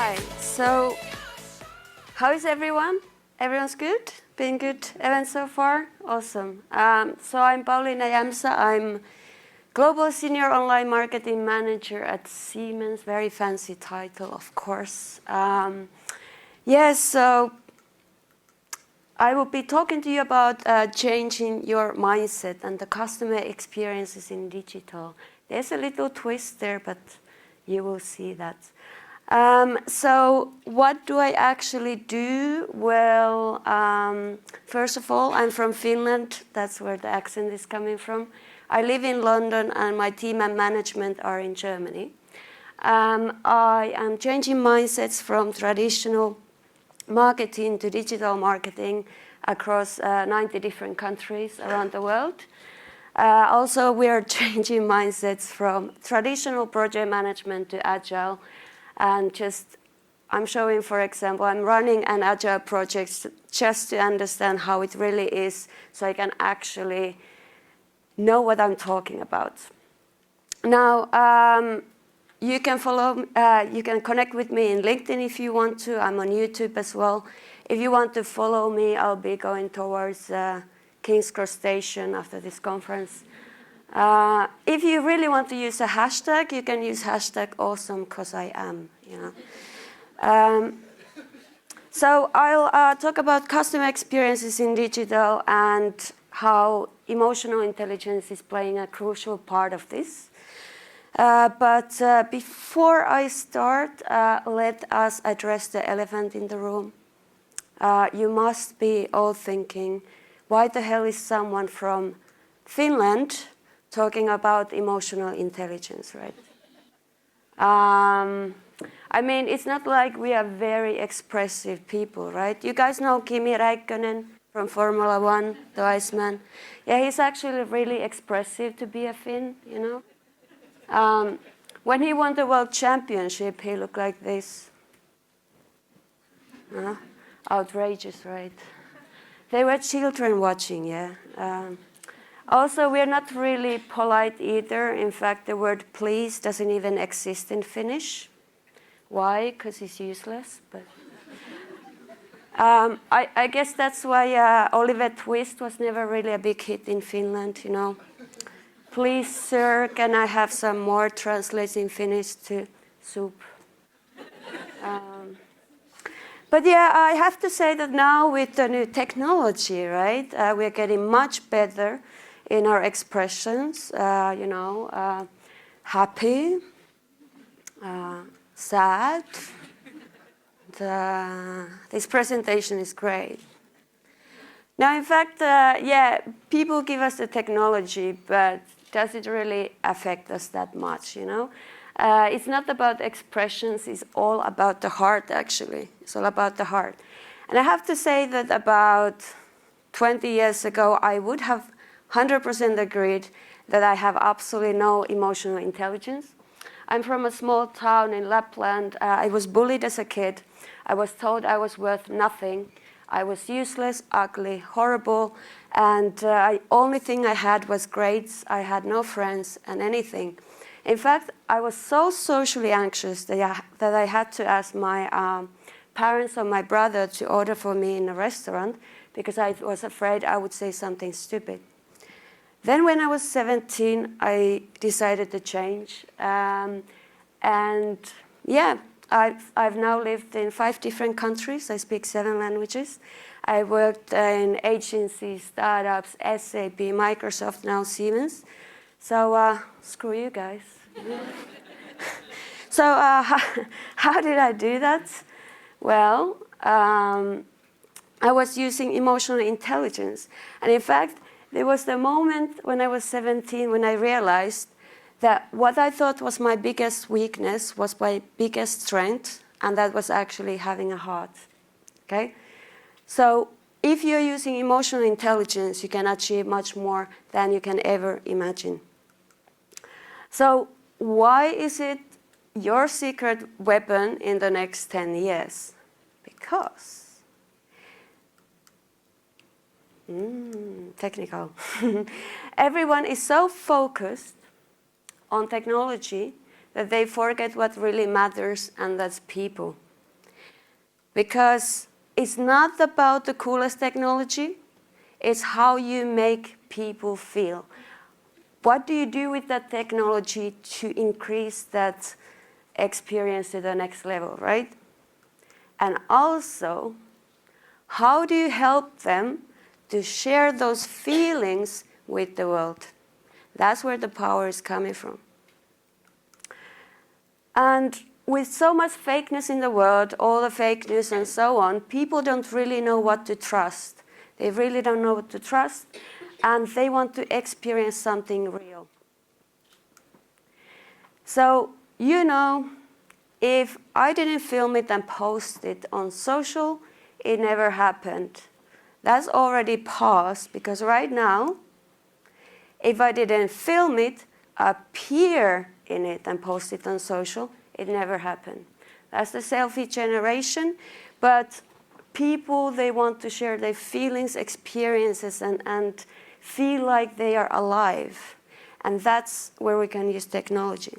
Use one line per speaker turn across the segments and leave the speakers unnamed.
Hi, so how is everyone? Everyone's good? Been good event so far? Awesome. So I'm Pauliina Jamsa. I'm Global Senior Online Marketing Manager at Siemens. Very fancy title, of course. Yes, so I will be talking to you about changing your mindset and the customer experiences in digital. There's a little twist there, but you will see that. So what do I actually do? Well, first of all, I'm from Finland. That's where the accent is coming from. I live in London and my team and management are in Germany. I am changing mindsets from traditional marketing to digital marketing across 90 different countries around the world. Also, we are changing mindsets from traditional project management to agile. And I'm showing, for example, I'm running an agile project just to understand how it really is, so I can actually know what I'm talking about. Now, you can you can connect with me in LinkedIn if you want to. I'm on YouTube as well. If you want to follow me, I'll be going towards King's Cross Station after this conference. If you really want to use a hashtag, you can use hashtag awesome because I am. So I'll talk about customer experiences in digital and how emotional intelligence is playing a crucial part of this. But before I start, let us address the elephant in the room. You must be all thinking, why the hell is someone from Finland talking about emotional intelligence, right? I mean, it's not like we are very expressive people, right? You guys know Kimi Räikkönen from Formula 1, the Iceman. Yeah, he's actually really expressive to be a Finn, When he won the World Championship, he looked like this. Outrageous, right? They were children watching, yeah. Also, we're not really polite either. In fact, the word please doesn't even exist in Finnish. Why? Because it's useless. But I guess that's why Oliver Twist was never really a big hit in Finland, Please, sir, can I have some more translating Finnish to soup? But yeah, I have to say that now with the new technology, right, we're getting much better in our expressions, happy, sad. This presentation is great. Now, in fact, people give us the technology, but does it really affect us that much, It's not about expressions, it's all about the heart, actually. It's all about the heart. And I have to say that about 20 years ago, I would have 100% agreed that I have absolutely no emotional intelligence. I'm from a small town in Lapland. I was bullied as a kid. I was told I was worth nothing. I was useless, ugly, horrible, and the only thing I had was grades. I had no friends and anything. In fact, I was so socially anxious that I had to ask my parents or my brother to order for me in a restaurant because I was afraid I would say something stupid. Then when I was 17, I decided to change. I've now lived in 5 different countries. I speak 7 languages. I worked in agencies, startups, SAP, Microsoft, now Siemens. So screw you guys. So how did I do that? Well, I was using emotional intelligence. And in fact, there was the moment when I was 17 when I realized that what I thought was my biggest weakness was my biggest strength, and that was actually having a heart. Okay? So if you're using emotional intelligence, you can achieve much more than you can ever imagine. So why is it your secret weapon in the next 10 years? Because technical. Everyone is so focused on technology that they forget what really matters, and that's people. because it's not about the coolest technology, it's how you make people feel. What do you do with that technology to increase that experience to the next level, right? And also, how do you help them to share those feelings with the world? That's where the power is coming from. And with so much fakeness in the world, all the fake news and so on, people don't really know what to trust. They really don't know what to trust, and they want to experience something real. So, you know, if I didn't film it and post it on social, it never happened. That's already past, because right now, if I didn't film it, appear in it and post it on social, it never happened. That's the selfie generation, but people, they want to share their feelings, experiences, and feel like they are alive. And that's where we can use technology.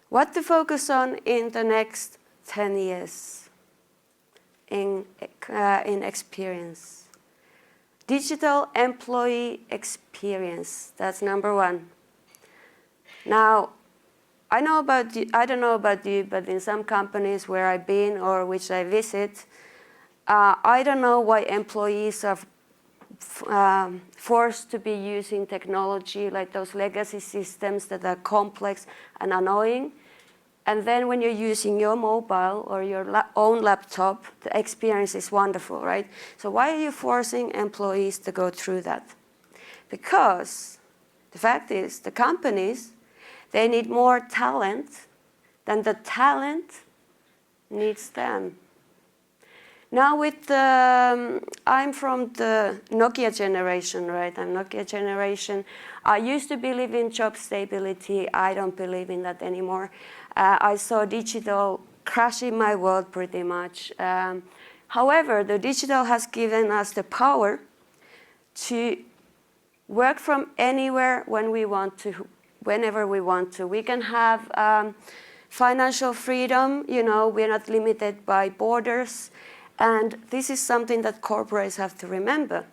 What to focus on in the next 10 years in experience? Digital employee experience, that's number one. Now, I don't know about you, but in some companies where I've been or which I visit, I don't know why employees are forced to be using technology like those legacy systems that are complex and annoying. And then when you're using your mobile or your own laptop, the experience is wonderful, right? So why are you forcing employees to go through that? Because the fact is, the companies, they need more talent than the talent needs them. Now with I'm from the Nokia generation, right? I'm Nokia generation. I used to believe in job stability. I don't believe in that anymore. I saw digital crashing my world pretty much. However, the digital has given us the power to work from anywhere when we want to, whenever we want to. We can have financial freedom, you know, we're not limited by borders. And this is something that corporates have to remember.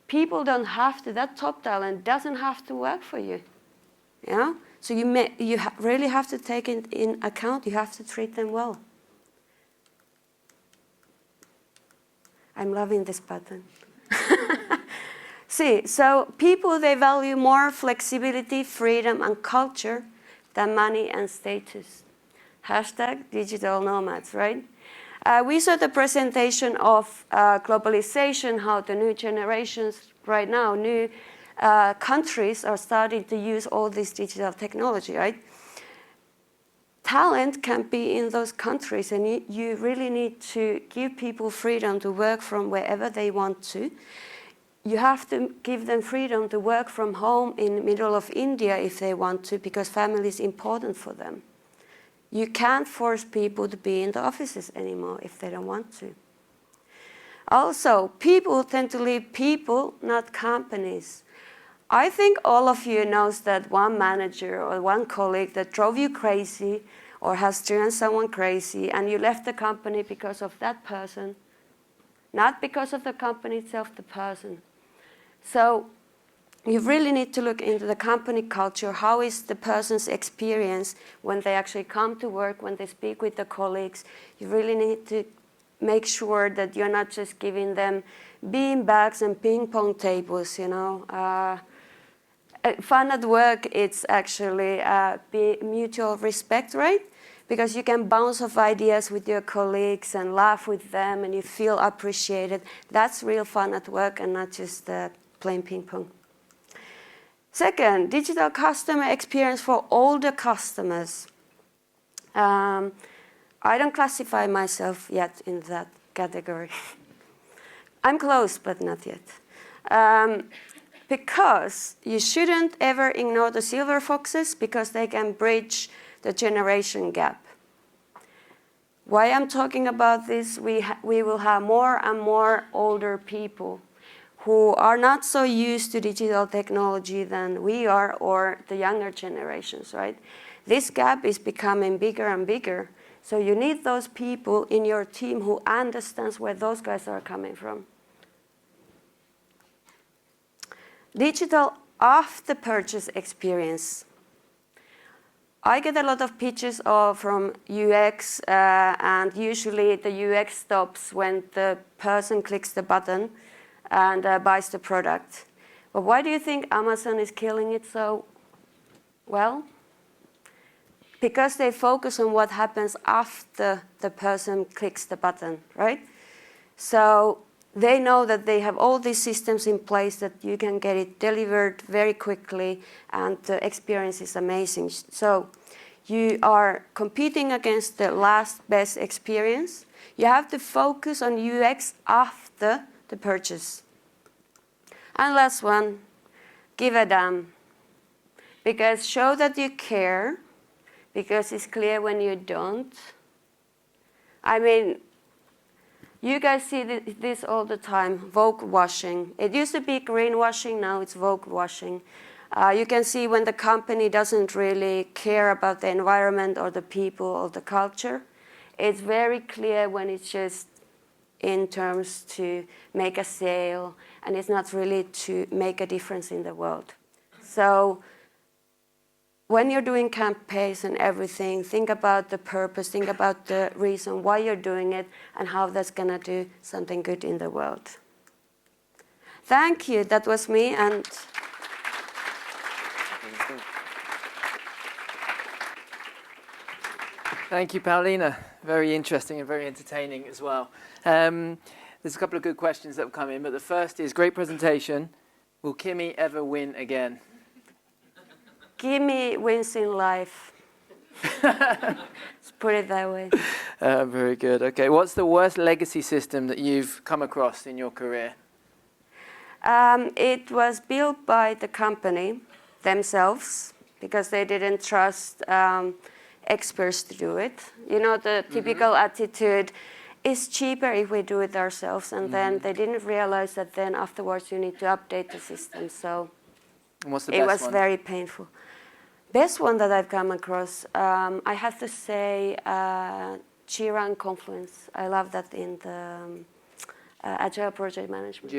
People don't have to, that top talent doesn't have to work for you. You know? So you really have to take it in account, you have to treat them well. I'm loving this button. See, so people, they value more flexibility, freedom, and culture than money and status. Hashtag digital nomads, right? We saw the presentation of globalization, how the new generations right now, new countries are starting to use all this digital technology, right? Talent can be in those countries, and you really need to give people freedom to work from wherever they want to. You have to give them freedom to work from home in the middle of India if they want to, because family is important for them. You can't force people to be in the offices anymore if they don't want to. Also, people tend to leave people, not companies. I think all of you knows that one manager or one colleague that drove you crazy or has driven someone crazy, and you left the company because of that person, not because of the company itself, the person. So you really need to look into the company culture. How is the person's experience when they actually come to work, when they speak with the colleagues? You really need to make sure that you're not just giving them bean bags and ping pong tables, you know. Fun at work, it's actually mutual respect, right? Because you can bounce off ideas with your colleagues and laugh with them and you feel appreciated. That's real fun at work and not just playing ping pong. Second, digital customer experience for older customers. I don't classify myself yet in that category. I'm close, but not yet. Because you shouldn't ever ignore the silver foxes, because they can bridge the generation gap. Why I'm talking about this, we will have more and more older people who are not so used to digital technology than we are, or the younger generations, right? This gap is becoming bigger and bigger So you need those people in your team who understands where those guys are coming from. Digital after purchase experience. I get a lot of pitches from UX, and usually the UX stops when the person clicks the button and buys the product. But why do you think Amazon is killing it so well? Because they focus on what happens after the person clicks the button, right? So they know that they have all these systems in place that you can get it delivered very quickly, and the experience is amazing. So you are competing against the last best experience. You have to focus on UX after the purchase. And last one, give a damn. Because show that you care, because it's clear when you don't. I mean, you guys see this all the time, Vogue washing. It used to be greenwashing, now it's Vogue washing. You can see when the company doesn't really care about the environment or the people or the culture. It's very clear when it's just in terms to make a sale, and it's not really to make a difference in the world. So when you're doing campaigns and everything, think about the purpose, think about the reason why you're doing it, and how that's going to do something good in the world. Thank you. That was me. And
thank you, Pauliina. Very interesting and very entertaining as well. There's a couple of good questions that have come in, but the first is, great presentation. Will Kimi ever win again?
Kimi wins in life. Let's put it that way.
Very good. Okay, what's the worst legacy system that you've come across in your career?
It was built by the company themselves because they didn't trust experts to do it. You know, the typical attitude is cheaper if we do it ourselves, and then they didn't realize that then afterwards you need to update the system. So
And what's the
it
best
was
one?
very painful. Best one that I've come across, I have to say, Jira and Confluence. I love that in the Agile project management.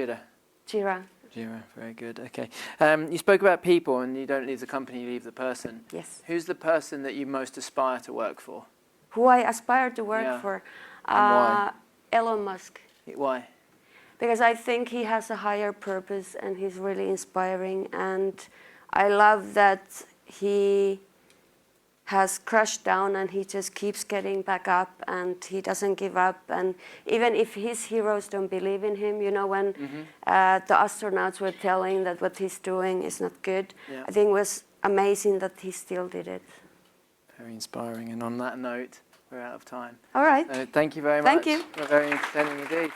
Jira, very good. Okay. You spoke about people, and you don't leave the company, you leave the person.
Yes.
Who's the person that you most aspire to work for?
Who I aspire to work for?
And why?
Elon Musk.
Why?
Because I think he has a higher purpose, and he's really inspiring, and I love that he has crashed down and he just keeps getting back up, and he doesn't give up. And even if his heroes don't believe in him, you know, when the astronauts were telling that what he's doing is not good, I think it was amazing that he still did it.
Very inspiring. And on that note, we're out of time.
All right.
Thank you very much.
Thank you.
Very entertaining indeed.